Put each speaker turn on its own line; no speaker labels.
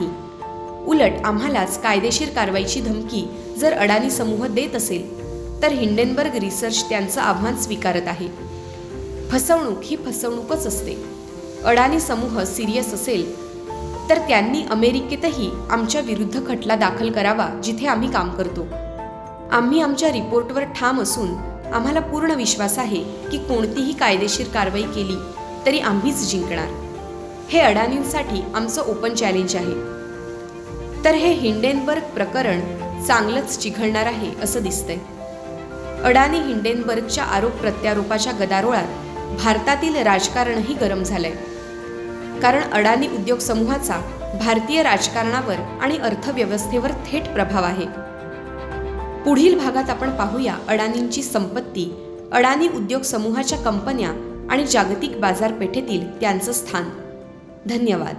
नाही. उलट आम्हालाच कायदेशीर कारवाईची धमकी जर अडानी समूह देत असेल तर हिंडेनबर्ग रिसर्च त्यांचं आव्हान स्वीकारत आहे. फसवणूक ही फसवणूकच असते. अडानी समूह सिरियस असेल तर त्यांनी अमेरिकेतही आमच्या विरुद्ध खटला दाखल करावा जिथे आम्ही काम करतो. आम्ही आमच्या रिपोर्टवर ठाम असून आम्हाला पूर्ण विश्वास आहे की कोणतीही कायदेशीर कारवाई केली तरी आम्हीच जिंकणार. हे अडानींसाठी आमचं ओपन चॅलेंज आहे. तर हे हिंडेनबर्ग प्रकरण चांगलंच चिघळणार आहे असं दिसतंय. अडानी हिंडेनबर्गच्या आरोप प्रत्यारोपाच्या गदारोळात भारतातील राजकारणही गरम झालंय. कारण अडानी उद्योग समूहाचा भारतीय राजकारणावर आणि अर्थव्यवस्थेवर थेट प्रभाव आहे. पुढील भागात आपण पाहूया अडानींची संपत्ती, अडानी उद्योग समूहाच्या कंपन्या आणि जागतिक बाजारपेठेतील त्यांचं स्थान. धन्यवाद.